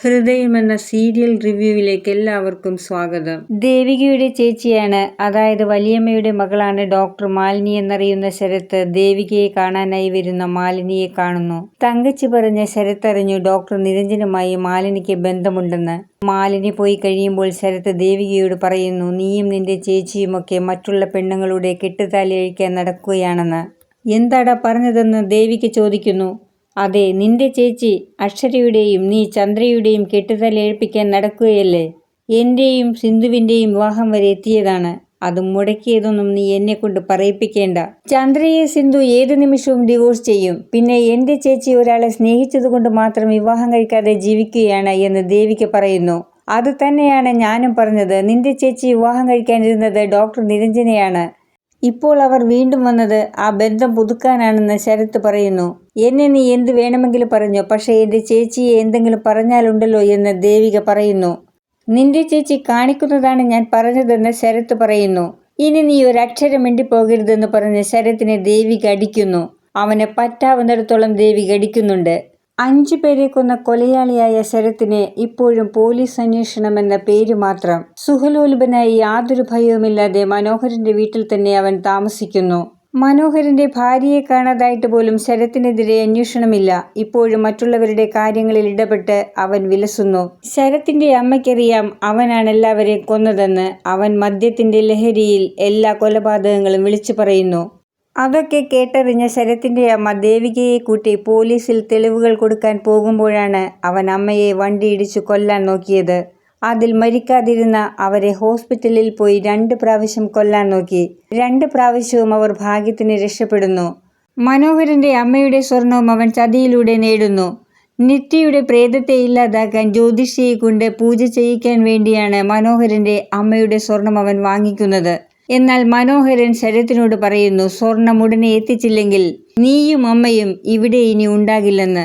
ഹൃദയം എന്ന സീരിയൽ റിവ്യൂവിലേക്ക് എല്ലാവർക്കും സ്വാഗതം. ദേവികയുടെ ചേച്ചിയാണ്, അതായത് വലിയമ്മയുടെ മകളാണ് ഡോക്ടർ മാലിനി എന്നറിയുന്ന ശരത്ത് ദേവികയെ കാണാനായി വരുന്ന മാലിനിയെ കാണുന്നു. തങ്കച്ചി പറഞ്ഞ ശരത്ത് അറിഞ്ഞു ഡോക്ടർ നിരഞ്ജനുമായി മാലിനിക്ക് ബന്ധമുണ്ടെന്ന്. മാലിനി പോയി കഴിയുമ്പോൾ ശരത്ത് ദേവികയോട് പറയുന്നു, നീയും നിന്റെ ചേച്ചിയുമൊക്കെ മറ്റുള്ള പെണ്ണുങ്ങളുടെ കെട്ടുതാലി അഴിക്കാൻ നടക്കുകയാണെന്ന്. എന്താടാ പറഞ്ഞതെന്ന് ദേവിക ചോദിക്കുന്നു. അതെ, നിന്റെ ചേച്ചി അക്ഷരയുടെയും നീ ചന്ദ്രയുടെയും കെട്ടുതാലി ഏൽപ്പിക്കാൻ നടക്കുകയല്ലേ. എന്റെയും സിന്ധുവിന്റെയും വിവാഹം വരെ എത്തിയതാണ്. അത് മുടക്കിയതൊന്നും നീ എന്നെ കൊണ്ട് പറയിപ്പിക്കേണ്ട. ചന്ദ്രയെ സിന്ധു ഏതു നിമിഷവും ഡിവോഴ്സ് ചെയ്യും. പിന്നെ എന്റെ ചേച്ചി ഒരാളെ സ്നേഹിച്ചതുകൊണ്ട് മാത്രം വിവാഹം കഴിക്കാതെ ജീവിക്കുകയാണ് എന്ന് ദേവിക പറയുന്നു. അത് തന്നെയാണ് ഞാനും പറഞ്ഞത്. നിന്റെ ചേച്ചി വിവാഹം കഴിക്കാനിരുന്നത് ഡോക്ടർ നിരഞ്ജനെയാണ്. ഇപ്പോൾ അവർ വീണ്ടും വന്നത് ആ ബന്ധം പുതുക്കാനാണെന്ന് ശരത്ത് പറയുന്നു. എന്നെ നീ എന്ത് വേണമെങ്കിലും പറഞ്ഞോ, പക്ഷേ എൻ്റെ ചേച്ചിയെ എന്തെങ്കിലും പറഞ്ഞാലുണ്ടല്ലോ എന്ന് ദേവിക പറയുന്നു. നിന്റെ ചേച്ചി കാണിക്കുന്നതാണ് ഞാൻ പറഞ്ഞതെന്ന് ശരത്ത് പറയുന്നു. ഇനി നീ ഒരക്ഷരം മിണ്ടിപ്പോകരുതെന്ന് പറഞ്ഞ് ശരത്തിനെ ദേവിക അടിക്കുന്നു. അവനെ പറ്റാവുന്നിടത്തോളം ദേവിക അടിക്കുന്നുണ്ട്. 5 പേരെ കൊന്ന കൊലയാളിയായ ശരത്തിനെ ഇപ്പോഴും പോലീസ് അന്വേഷണം എന്ന പേര് മാത്രം. സുഖലോലുപനായി യാതൊരു ഭയവുമില്ലാതെ മനോഹരന്റെ വീട്ടിൽ തന്നെ അവൻ താമസിക്കുന്നു. മനോഹരന്റെ ഭാര്യയെ കാണാതായിട്ട് പോലും ശരത്തിനെതിരെ അന്വേഷണമില്ല. ഇപ്പോഴും മറ്റുള്ളവരുടെ കാര്യങ്ങളിൽ ഇടപെട്ട് അവൻ വിലസുന്നു. ശരത്തിന്റെ അമ്മയ്ക്കറിയാം അവനാണ് എല്ലാവരെയും കൊന്നതെന്ന്. അവൻ മദ്യത്തിന്റെ ലഹരിയിൽ എല്ലാ കൊലപാതകങ്ങളും വിളിച്ചു പറയുന്നു. അതൊക്കെ കേട്ടറിഞ്ഞ ശരത്തിന്റെ അമ്മ ദേവികയെ കൂട്ടി പോലീസിൽ തെളിവുകൾ കൊടുക്കാൻ പോകുമ്പോഴാണ് അവൻ അമ്മയെ വണ്ടിയിടിച്ചു കൊല്ലാൻ നോക്കിയത്. അതിൽ മരിക്കാതിരുന്ന അവരെ ഹോസ്പിറ്റലിൽ പോയി 2 പ്രാവശ്യം കൊല്ലാൻ നോക്കി. 2 പ്രാവശ്യവും അവർ ഭാഗ്യത്തിന് രക്ഷപ്പെടുന്നു. മനോഹരന്റെ അമ്മയുടെ സ്വർണവും അവൻ ചതിയിലൂടെ നേടുന്നു. നിത്യയുടെ പ്രേതത്തെ ഇല്ലാതാക്കാൻ ജ്യോതിഷിയെ കൊണ്ട് പൂജ ചെയ്യിക്കാൻ വേണ്ടിയാണ് മനോഹരന്റെ അമ്മയുടെ സ്വർണം അവൻ വാങ്ങിക്കുന്നത്. എന്നാൽ മനോഹരൻ ശരത്തിനോട് പറയുന്നു, സ്വർണം ഉടനെ എത്തിച്ചില്ലെങ്കിൽ നീയും അമ്മയും ഇവിടെ ഇനി ഉണ്ടാകില്ലെന്ന്.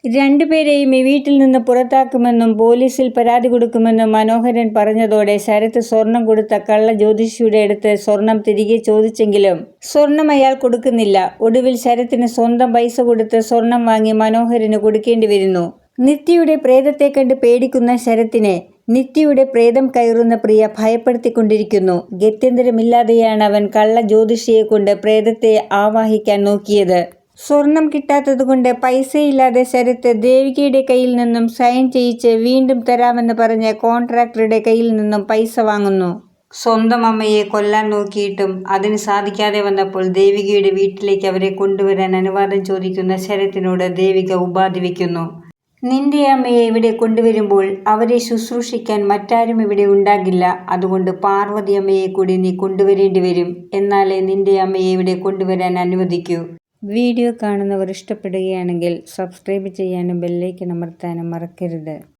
2 പേരെയും ഈ വീട്ടിൽ നിന്ന് പുറത്താക്കുമെന്നും പോലീസിൽ പരാതി കൊടുക്കുമെന്നും മനോഹരൻ പറഞ്ഞതോടെ ശരത്ത് സ്വർണം കൊടുത്ത കള്ള ജ്യോതിഷിയുടെ അടുത്ത് സ്വർണം തിരികെ ചോദിച്ചെങ്കിലും സ്വർണം അയാൾ കൊടുക്കുന്നില്ല. ഒടുവിൽ ശരത്തിന് സ്വന്തം പൈസ കൊടുത്ത് സ്വർണം വാങ്ങി മനോഹരന് കൊടുക്കേണ്ടി വരുന്നു. നിത്യയുടെ പ്രേതത്തെ കണ്ട് പേടിക്കുന്ന ശരത്തിനെ നിത്യയുടെ പ്രേതം കയറുന്ന പ്രിയ ഭയപ്പെടുത്തിക്കൊണ്ടിരിക്കുന്നു. ഗത്യന്തരമില്ലാതെയാണ് അവൻ കള്ള ജ്യോതിഷിയെ കൊണ്ട് പ്രേതത്തെ ആവാഹിക്കാൻ നോക്കിയത്. സ്വർണം കിട്ടാത്തതുകൊണ്ട് പൈസയില്ലാതെ ശരത്ത് ദേവികയുടെ കയ്യിൽ നിന്നും സൈൻ ചെയ്യിച്ച് വീണ്ടും തരാമെന്ന് പറഞ്ഞ് കോൺട്രാക്ടറുടെ കയ്യിൽ നിന്നും പൈസ വാങ്ങുന്നു. സ്വന്തം അമ്മയെ കൊല്ലാൻ നോക്കിയിട്ടും അതിന് സാധിക്കാതെ വന്നപ്പോൾ ദേവികയുടെ വീട്ടിലേക്ക് അവരെ കൊണ്ടുവരാൻ അനുവാദം ചോദിക്കുന്ന ശരത്തിനോട് ദേവിക ഉപാധി വയ്ക്കുന്നു. നിന്റെ അമ്മയെ ഇവിടെ കൊണ്ടുവരുമ്പോൾ അവരെ ശുശ്രൂഷിക്കാൻ മറ്റാരും ഇവിടെ ഉണ്ടാകില്ല. അതുകൊണ്ട് പാർവതി അമ്മയെ കൂടി നീ കൊണ്ടുവരേണ്ടി വരും. എന്നാലേ നിന്റെ അമ്മയെ ഇവിടെ കൊണ്ടുവരാൻ അനുവദിക്കൂ. വീഡിയോ കാണുന്നവർ ഇഷ്ടപ്പെടുകയാണെങ്കിൽ സബ്സ്ക്രൈബ് ചെയ്യാനും ബെല്ലൈക്കൺ അമർത്താനും മറക്കരുത്.